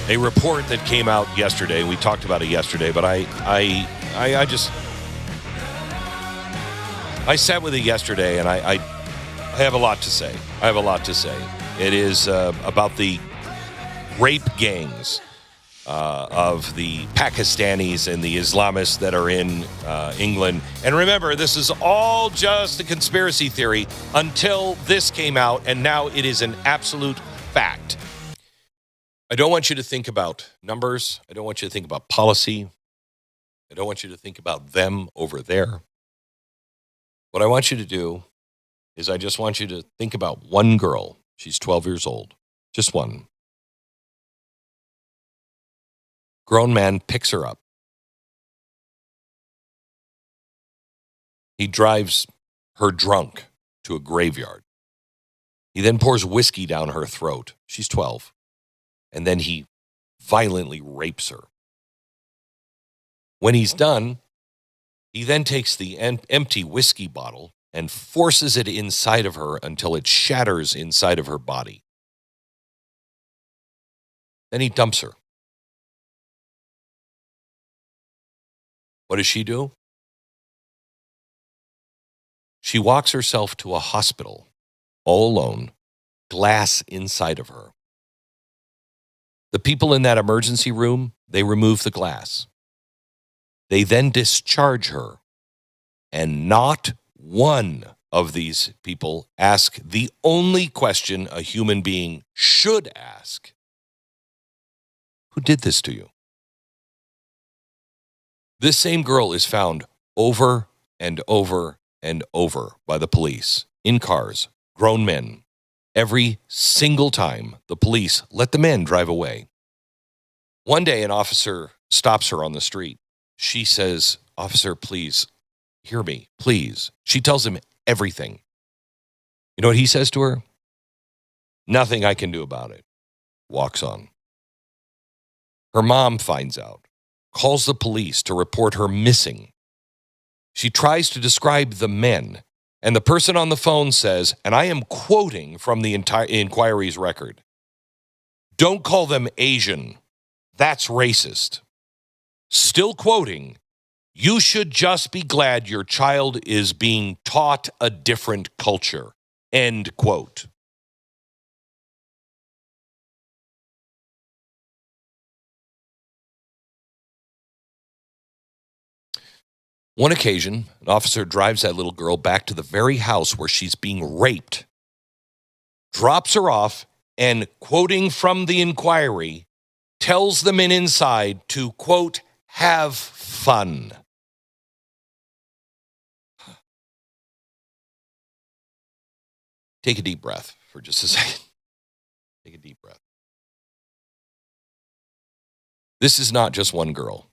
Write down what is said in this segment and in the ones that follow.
A report that came out yesterday. We talked about it yesterday, but I sat with it yesterday, and I have a lot to say. It is about the rape gangs of the Pakistanis and the Islamists that are in England. And remember, this is all just a conspiracy theory until this came out, and now it is an absolute fact. I don't want you to think about numbers. I don't want you to think about policy. I don't want you to think about them over there. What I want you to do is I just want you to think about one girl. She's 12 years old. Just one. Grown man picks her up. He drives her drunk to a graveyard. He then pours whiskey down her throat. She's 12. And then he violently rapes her. When he's done, he then takes the empty whiskey bottle and forces it inside of her until it shatters inside of her body. Then he dumps her. What does she do? She walks herself to a hospital, all alone, glass inside of her. The people in that emergency room, they remove the glass. They then discharge her. And not one of these people ask the only question a human being should ask. Who did this to you? This same girl is found over and over and over by the police, in cars, grown men. Every single time, the police let the men drive away. One day, an officer stops her on the street. She says, "Officer, please, hear me, please." She tells him everything. You know what he says to her? "Nothing I can do about it." Walks on. Her mom finds out, calls the police to report her missing. She tries to describe the men, and the person on the phone says, and I am quoting from the entire inquiry's record, "Don't call them Asian. That's racist." Still quoting, "You should just be glad your child is being taught a different culture." End quote. One occasion, an officer drives that little girl back to the very house where she's being raped, drops her off, and, quoting from the inquiry, tells the men inside to, quote, "have fun." Take a deep breath for just a second. Take a deep breath. This is not just one girl.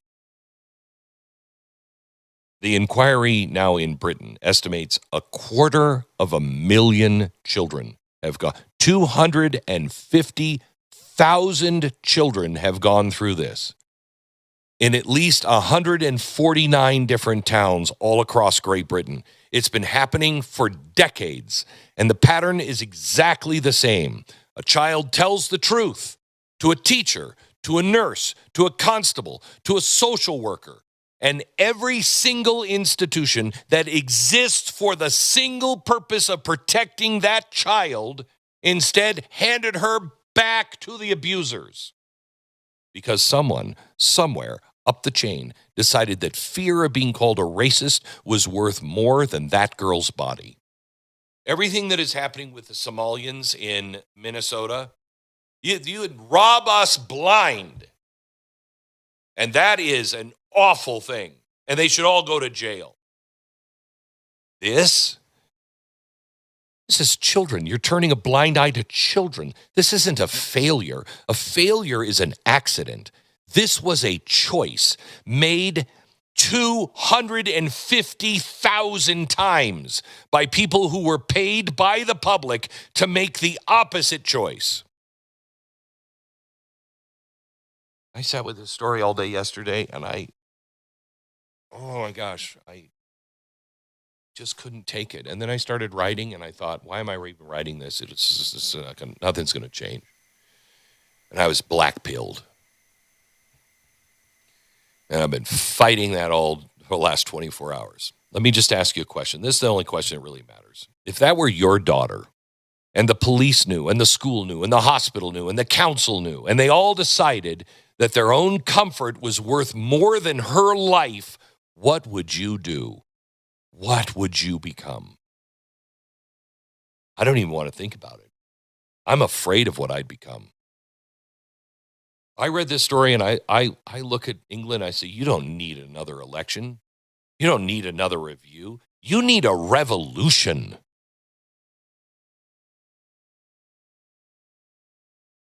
The inquiry now in Britain estimates 250,000 children have gone. 250,000 children have gone through this in at least 149 different towns all across Great Britain. It's been happening for decades, and the pattern is exactly the same. A child tells the truth to a teacher, to a nurse, to a constable, to a social worker. And every single institution that exists for the single purpose of protecting that child instead handed her back to the abusers. Because someone, somewhere up the chain, decided that fear of being called a racist was worth more than that girl's body. Everything that is happening with the Somalians in Minnesota, you would rob us blind. And that is an awful thing. And they should all go to jail. This is children. You're turning a blind eye to children. This isn't a failure. A failure is an accident. This was a choice made 250,000 times by people who were paid by the public to make the opposite choice. I sat with this story all day yesterday, and oh my gosh, I just couldn't take it. And then I started writing, and I thought, why am I even writing this? Nothing's going to change. And I was black-pilled. And I've been fighting that all for the last 24 hours. Let me just ask you a question. This is the only question that really matters. If that were your daughter, and the police knew, and the school knew, and the hospital knew, and the council knew, and they all decided that their own comfort was worth more than her life, what would you do? What would you become? I don't even want to think about it. I'm afraid of what I'd become. I read this story and I look at England, I say, you don't need another election. You don't need another review. You need a revolution.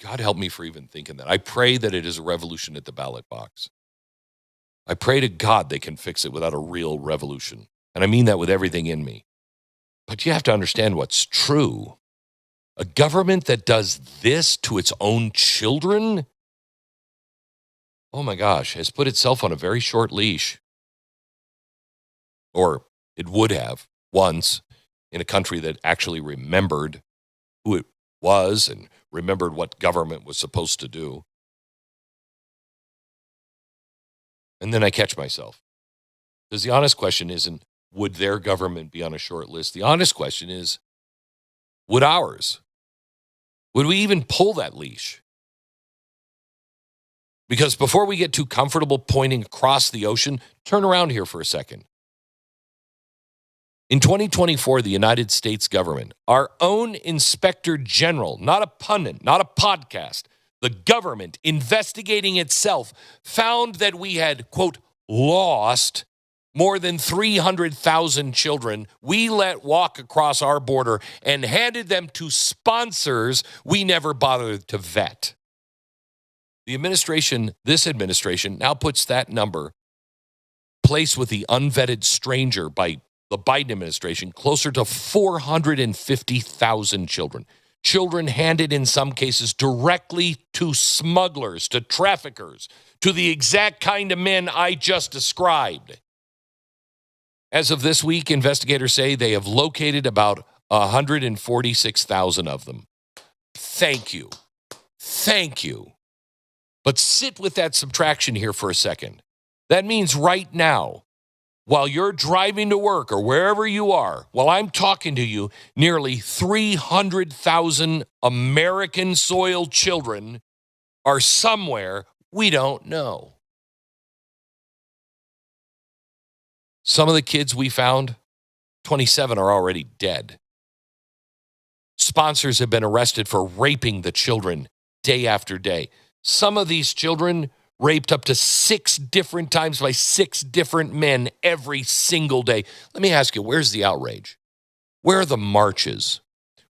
God help me for even thinking that. I pray that it is a revolution at the ballot box. I pray to God they can fix it without a real revolution. And I mean that with everything in me. But you have to understand what's true. A government that does this to its own children, oh my gosh, has put itself on a very short leash. Or it would have once in a country that actually remembered who it was and remembered what government was supposed to do. And then I catch myself. Because the honest question isn't, would their government be on a short list? The honest question is, would ours? Would we even pull that leash? Because before we get too comfortable pointing across the ocean, turn around here for a second. In 2024, the United States government, our own inspector general, not a pundit, not a podcast, the government investigating itself, found that we had, quote, lost more than 300,000 children we let walk across our border and handed them to sponsors we never bothered to vet. The administration, this administration, now puts that number, placed with the unvetted stranger by the Biden administration, closer to 450,000 children. Children handed in some cases directly to smugglers, to traffickers, to the exact kind of men I just described. As of this week, investigators say they have located about 146,000 of them. Thank you. Thank you. But sit with that subtraction here for a second. That means right now, while you're driving to work or wherever you are, while I'm talking to you, nearly 300,000 American soil children are somewhere we don't know. Some of the kids we found, 27 are already dead. Sponsors have been arrested for raping the children day after day. Some of these children raped up to 6 different times by 6 different men every single day. Let me ask you, where's the outrage? Where are the marches?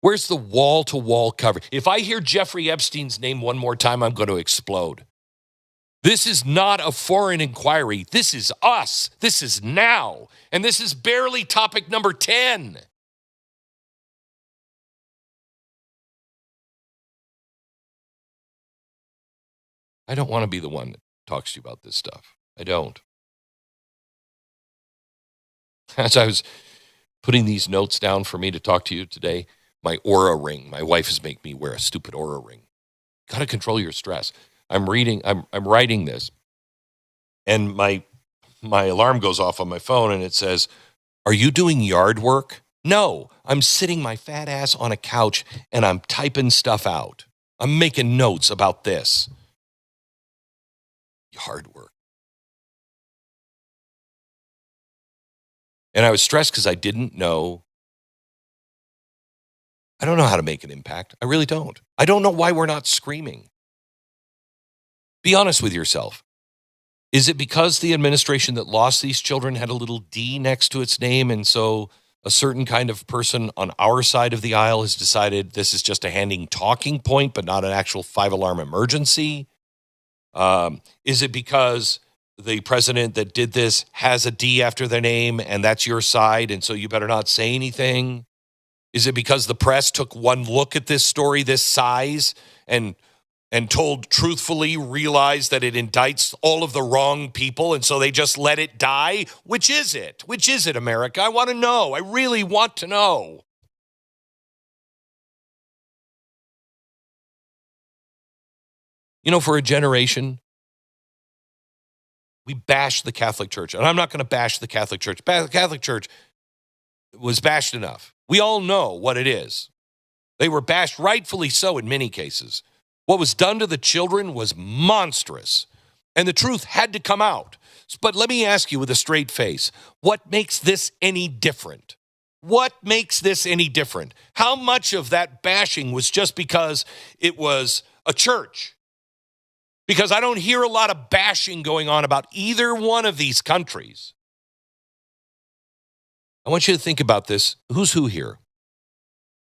Where's the wall-to-wall coverage? If I hear Jeffrey Epstein's name one more time, I'm going to explode. This is not a foreign inquiry. This is us. This is now. And this is barely topic number 10. I don't want to be the one that talks to you about this stuff. I don't. As I was putting these notes down for me to talk to you today, my Oura ring, my wife is making me wear a stupid Oura ring. Got to control your stress. I'm writing this, and my alarm goes off on my phone, and it says, "Are you doing yard work?" No, I'm sitting my fat ass on a couch, and I'm typing stuff out. I'm making notes about this. Yard work. And I was stressed because I didn't know. I don't know how to make an impact. I really don't. I don't know why we're not screaming. Be honest with yourself. Is it because the administration that lost these children had a little D next to its name, and so a certain kind of person on our side of the aisle has decided this is just a handing talking point, but not an actual 5-alarm emergency? Is it because the president that did this has a D after their name, and that's your side, and so you better not say anything? Is it because the press took one look at this story this size and told truthfully, realized that it indicts all of the wrong people, and so they just let it die? Which is it? Which is it, America? I want to know. I really want to know. You know, for a generation, We bash the Catholic Church. And I'm not going to bash the Catholic Church. The Catholic Church was bashed enough. We all know what it is. They were bashed, rightfully so in many cases. What was done to the children was monstrous. And the truth had to come out. But let me ask you with a straight face, what makes this any different? What makes this any different? How much of that bashing was just because it was a church? Because I don't hear a lot of bashing going on about either one of these countries. I want you to think about this. Who's who here?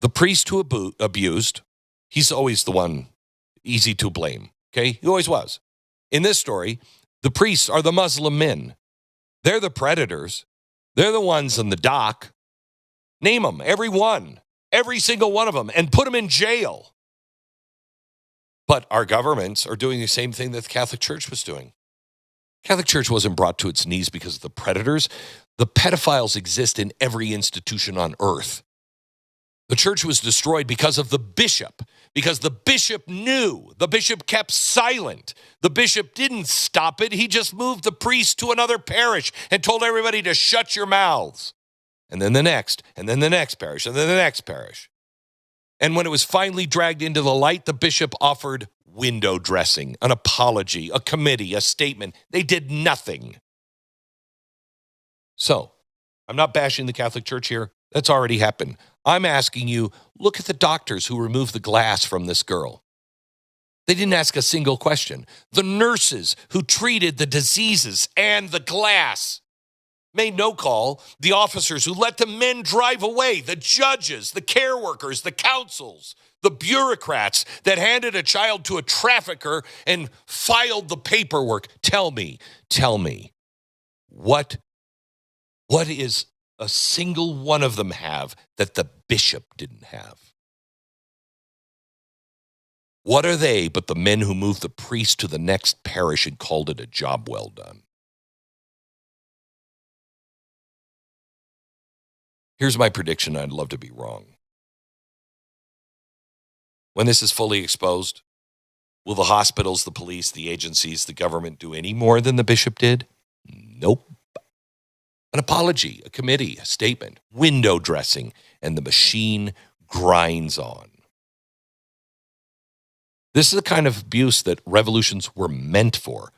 The priest who abused, he's always the one easy to blame, okay? He always was. In this story, the priests are the Muslim men. They're the predators. They're the ones in the dock. Name them, every one, every single one of them, and put them in jail. But our governments are doing the same thing that the Catholic Church was doing. The Catholic Church wasn't brought to its knees because of the predators. The pedophiles exist in every institution on earth. The church was destroyed because of the bishop, because the bishop knew. The bishop kept silent. The bishop didn't stop it. He just moved the priest to another parish and told everybody to shut your mouths. And then the next, and then the next parish, and then the next parish. And when it was finally dragged into the light, the bishop offered window dressing, an apology, a committee, a statement. They did nothing. So, I'm not bashing the Catholic Church here. That's already happened. I'm asking you, look at the doctors who removed the glass from this girl. They didn't ask a single question. The nurses who treated the diseases and the glass made no call. The officers who let the men drive away, the judges, the care workers, the councils, the bureaucrats that handed a child to a trafficker and filed the paperwork. Tell me, what is a single one of them have that the bishop didn't have? What are they but the men who moved the priest to the next parish and called it a job well done? Here's my prediction. I'd love to be wrong. When this is fully exposed, will the hospitals, the police, the agencies, the government do any more than the bishop did? Nope. An apology, a committee, a statement, window dressing, and the machine grinds on. This is the kind of abuse that revolutions were meant for.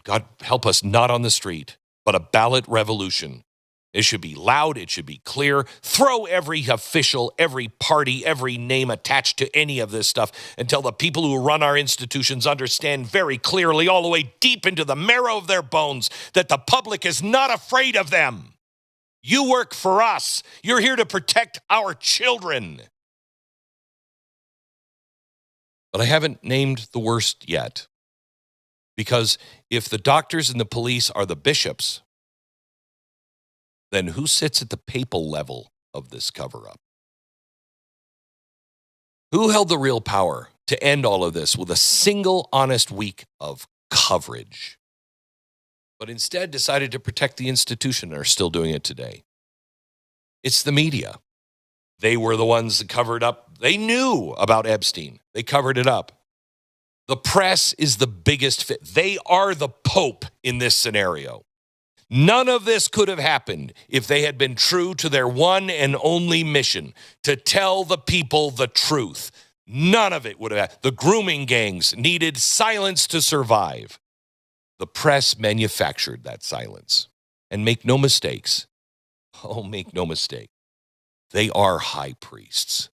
God help us, not on the street, but a ballot revolution. It should be loud. It should be clear. Throw every official, every party, every name attached to any of this stuff until the people who run our institutions understand very clearly, all the way deep into the marrow of their bones, that the public is not afraid of them. You work for us. You're here to protect our children. But I haven't named the worst yet. Because if the doctors and the police are the bishops, then who sits at the papal level of this cover-up? Who held the real power to end all of this with a single honest week of coverage, but instead decided to protect the institution and are still doing it today? It's the media. They were the ones that covered up. They knew about Epstein. They covered it up. The press is the biggest fit. They are the Pope in this scenario. None of this could have happened if they had been true to their one and only mission, to tell the people the truth. None of it would have happened. The grooming gangs needed silence to survive. The press manufactured that silence. And make no mistakes. Oh, make no mistake. They are high priests.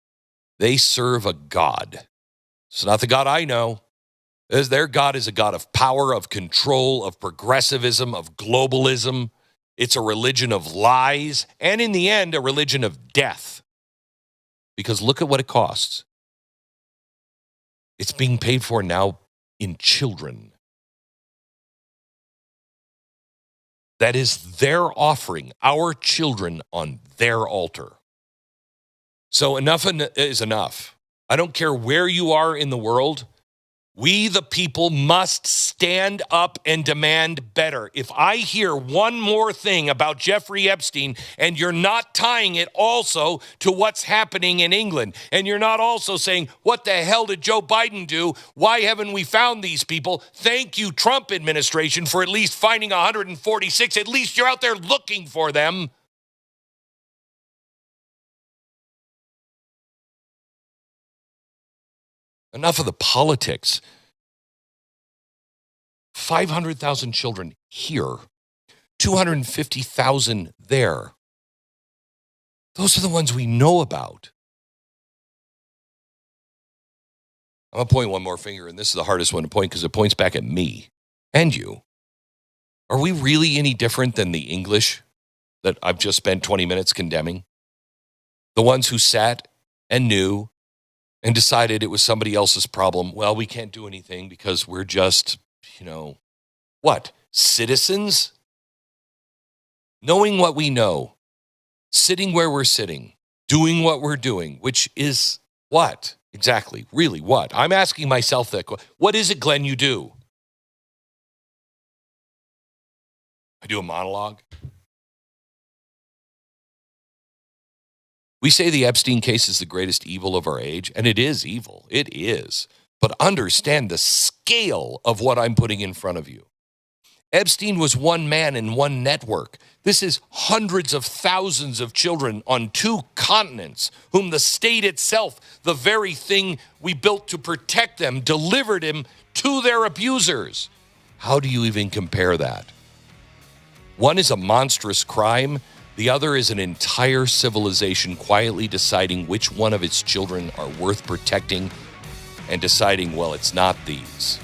They serve a God. It's not the God I know. Their God is a God of power, of control, of progressivism, of globalism. It's a religion of lies, and in the end, a religion of death. Because look at what it costs. It's being paid for now in children. That is their offering, our children on their altar. So enough is enough. I don't care where you are in the world. We, the people, must stand up and demand better. If I hear one more thing about Jeffrey Epstein, and you're not tying it also to what's happening in England, and you're not also saying, what the hell did Joe Biden do? Why haven't we found these people? Thank you, Trump administration, for at least finding 146. At least you're out there looking for them. Enough of the politics. 500,000 children here, 250,000 there. Those are the ones we know about. I'm going to point one more finger, and this is the hardest one to point because it points back at me and you. Are we really any different than the English that I've just spent 20 minutes condemning? The ones who sat and knew and decided it was somebody else's problem. Well, we can't do anything because we're just, what? Citizens? Knowing what we know, sitting where we're sitting, doing what we're doing, which is what? Exactly. Really, what? I'm asking myself that. What is it, Glenn, you do? I do a monologue. We say the Epstein case is the greatest evil of our age, and it is evil. It is. But understand the scale of what I'm putting in front of you. Epstein was one man in one network. This is hundreds of thousands of children on 2 continents whom the state itself, the very thing we built to protect them, delivered him to their abusers. How do you even compare that? One is a monstrous crime. The other is an entire civilization quietly deciding which one of its children are worth protecting and deciding, well, it's not these.